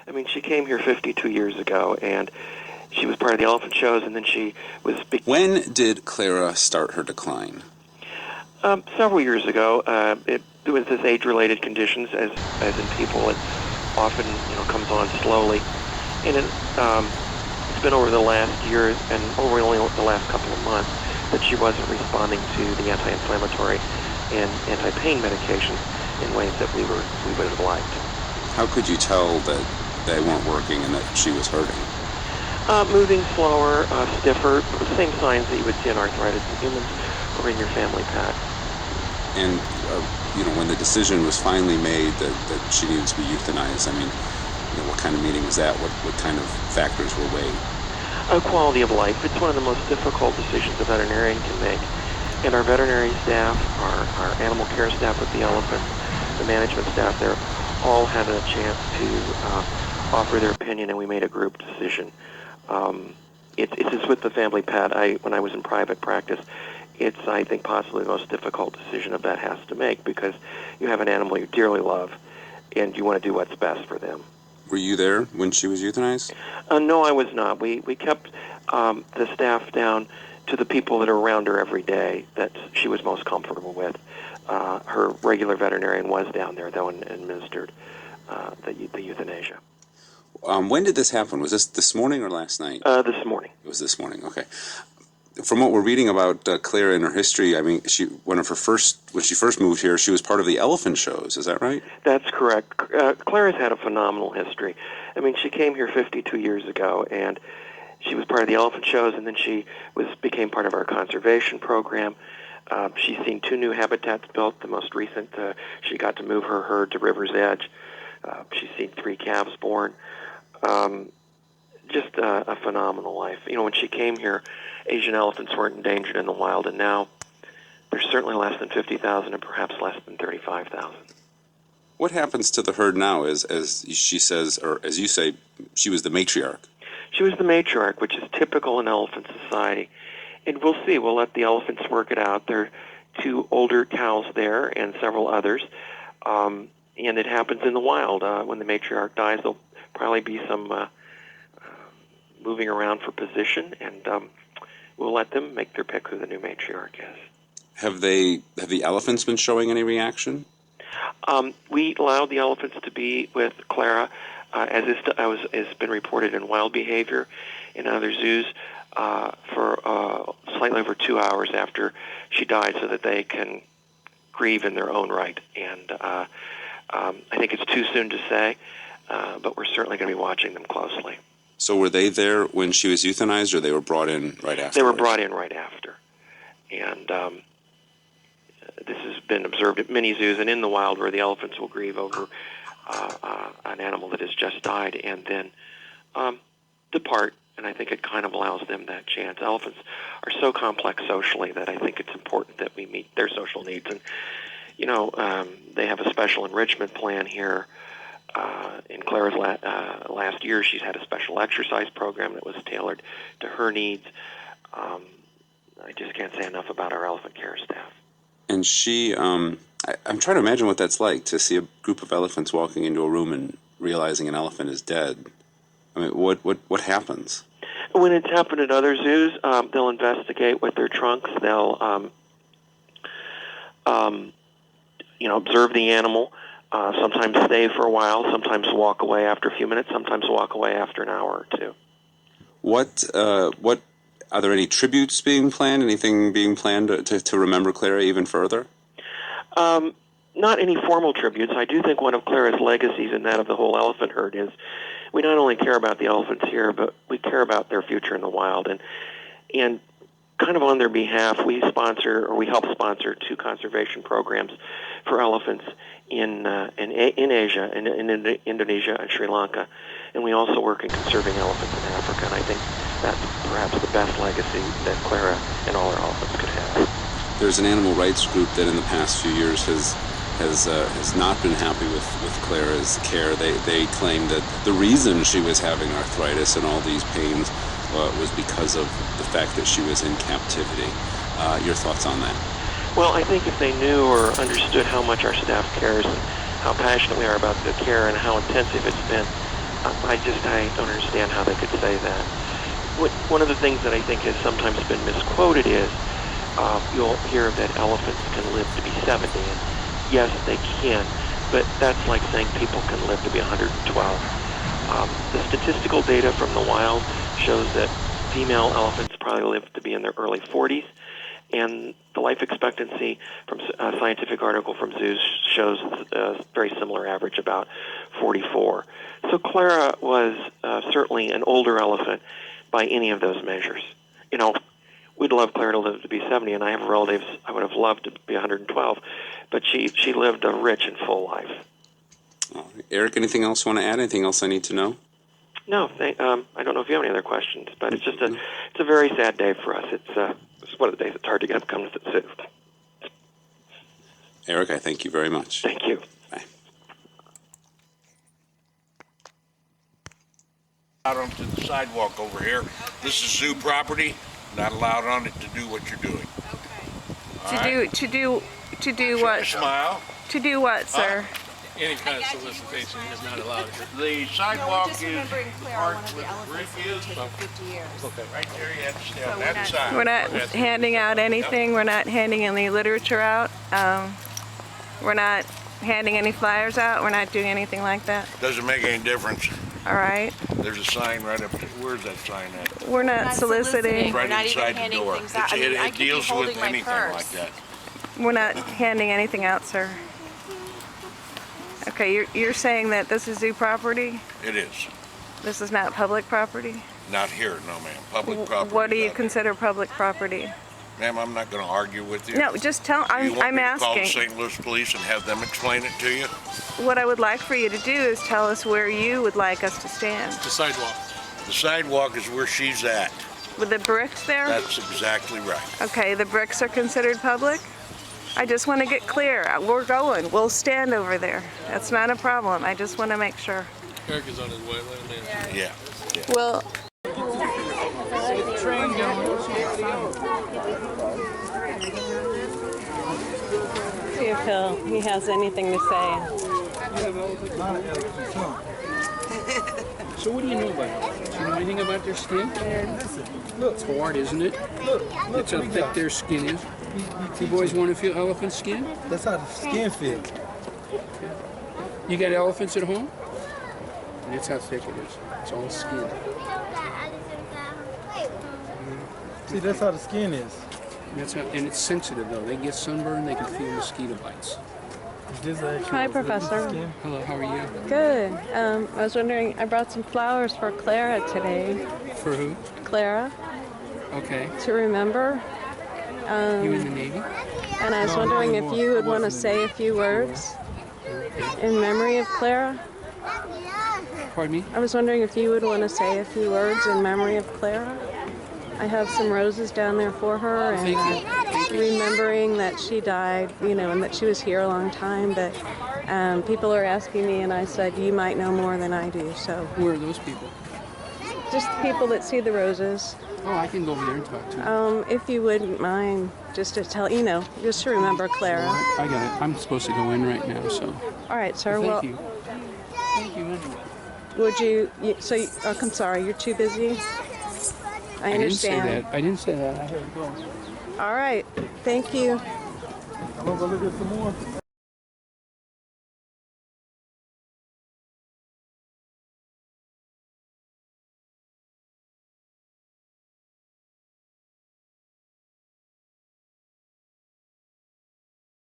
I mean, she came here 52 years ago, and she was part of the elephant shows, and then she was... When did Clara start her decline? Several years ago. It was this age-related conditions, as in people. It often, comes on slowly, and it's been over the last year and over only the last couple of months that she wasn't responding to the anti-inflammatory and anti-pain medications in ways that we would have liked. How could you tell that they weren't working and that she was hurting? Moving slower, stiffer, the same signs that you would see in arthritis in humans or in your family pet. And, when the decision was finally made that she needed to be euthanized, I mean, what kind of meeting was that? What kind of factors were weighed? Quality of life. It's one of the most difficult decisions a veterinarian can make. And our veterinary staff, our animal care staff with the elephants, the management staff there, all had a chance to offer their opinion, and we made a group decision. It's just with the family pet. When I was in private practice, it's, I think, possibly the most difficult decision a vet has to make, because you have an animal you dearly love, and you want to do what's best for them. Were you there when she was euthanized? No, I was not. We kept the staff down to the people that are around her every day that she was most comfortable with. Her regular veterinarian was down there, though, and administered the euthanasia. When did this happen? Was this morning or last night? This morning. It was this morning, okay. From what we're reading about Clara and her history, I mean, when she first moved here, she was part of the elephant shows. Is that right? That's correct. Clara's had a phenomenal history. I mean, she came here 52 years ago, and she was part of the elephant shows, and then she became part of our conservation program. She's seen 2 new habitats built. The most recent, she got to move her herd to River's Edge. She's seen 3 calves born. Just a phenomenal life. When she came here, Asian elephants weren't endangered in the wild, and now there's certainly less than 50,000 and perhaps less than 35,000. What happens to the herd now? As she says, or as you say, she was the matriarch. She was the matriarch, which is typical in elephant society. And we'll see. We'll let the elephants work it out. There are 2 older cows there and several others. And it happens in the wild. When the matriarch dies, there'll probably be some moving around for position, and we'll let them make their pick who the new matriarch is. Have the elephants been showing any reaction? We allowed the elephants to be with Clara, as has been reported in Wild Behavior in other zoos, for slightly over 2 hours after she died, so that they can grieve in their own right. And I think it's too soon to say, but we're certainly going to be watching them closely. So were they there when she was euthanized, or they were brought in right after? They were brought in right after. And this has been observed at many zoos and in the wild, where the elephants will grieve over an animal that has just died and then depart. And I think it kind of allows them that chance. Elephants are so complex socially that I think it's important that we meet their social needs. And, they have a special enrichment plan here. In Clara's last year, she's had a special exercise program that was tailored to her needs. I just can't say enough about our elephant care staff. And she, I'm trying to imagine what that's like, to see a group of elephants walking into a room and realizing an elephant is dead. I mean, what happens? When it's happened at other zoos, they'll investigate with their trunks. They'll, observe the animal. Sometimes stay for a while, sometimes walk away after a few minutes, sometimes walk away after an hour or 2. What are there any tributes being planned? Anything being planned to remember Clara even further? Not any formal tributes. I do think one of Clara's legacies, and that of the whole elephant herd, is we not only care about the elephants here, but we care about their future in the wild. And kind of on their behalf, we help sponsor 2 conservation programs for elephants in Asia, in Indonesia and Sri Lanka, and we also work in conserving elephants in Africa. And I think that's perhaps the best legacy that Clara and all her elephants could have. There's an animal rights group that in the past few years has not been happy with Clara's care. They claim that the reason she was having arthritis and all these pains was because of the fact that she was in captivity. Your thoughts on that? Well, I think if they knew or understood how much our staff cares and how passionate we are about the care and how intensive it's been, I don't understand how they could say that. One of the things that I think has sometimes been misquoted is you'll hear that elephants can live to be 70, and yes, they can, but that's like saying people can live to be 112. The statistical data from the wild shows that female elephants probably live to be in their early 40s, and the life expectancy from a scientific article from zoos shows a very similar average, about 44. So Clara was certainly an older elephant by any of those measures. You know, we'd love Clara to live to be 70, and I have relatives I would have loved to be 112, but she lived a rich and full life. Eric, anything else you want to add? Anything else I need to know? No, I don't know if you have any other questions, but it's just it's a very sad day for us. It's one of the days it's hard to get up come to the zoo. Eric, I thank you very much. Thank you. Bye. Out onto the sidewalk over here. This is zoo property. Not allowed on it to do what you're doing. Okay. To do what? Smile. To do what, sir? Any kind of solicitation is not allowed. The sidewalk just is remembering Clara, marked one of with the elephants brick that is. have taken 50 years. Okay. Right there, you have to stay So on we're that not- side. We're not handing out anything. We're not handing any literature out. We're not handing any flyers out. We're not doing anything like that. Doesn't make any difference. All right. There's a sign right up there. Where's that sign at? We're not soliciting. Right We're not even inside the handing door. things out. I mean, I It could be deals holding with my anything purse. like that. We're not handing anything out, sir. Okay, you're saying that this is zoo property? It is. This is not public property? Not here, no ma'am. Public property. What do you not consider public property? here. Ma'am, I'm not going to argue with you. No, just tell. Do you want I'm me to call the asking. St. Louis Police and have them explain it to you? What I would like for you to do is tell us where you would like us to stand. The sidewalk. The sidewalk is where she's at. With the bricks there? That's exactly right. Okay, the bricks are considered public? I just want to get clear. We're going. We'll stand over there. That's not a problem. I just want to make sure. Eric is on his way. Let him in. Yeah. Well, see if he has anything to say. So what do you know about elephants? Do you know anything about their skin? Look, it's hard, isn't it? That's how thick their skin is. You boys want to feel elephant skin? That's how the skin fit. You got elephants at home? And that's how thick it is. It's all skin. See, that's how the skin is. And it's sensitive though. They get sunburned, they can feel mosquito bites. Hi, Professor. Hello, how are you? Good. I was wondering, I brought some flowers for Clara today. For who? Clara, Okay. to remember. You in the Navy? And I was wondering if you would want to say a few words in memory of Clara. Pardon me? I was wondering if you would want to say a few words in memory of Clara. I have some roses down there for her, Thank you. and remembering that she died, you know, and that she was here a long time. But people are asking me, and I said, you might know more than I do. So Who are those people? just the people that see the roses. Oh, I can go over there and talk to them. If you wouldn't mind, just to tell, you know, just to remember Clara. I got it. I'm supposed to go in right now, so. All right, sir. Thank Well, you. Thank you anyway. would you? I'm sorry. You're too busy. I understand. I didn't say that. I heard it go. All right. Thank you. I'm gonna go look at some more.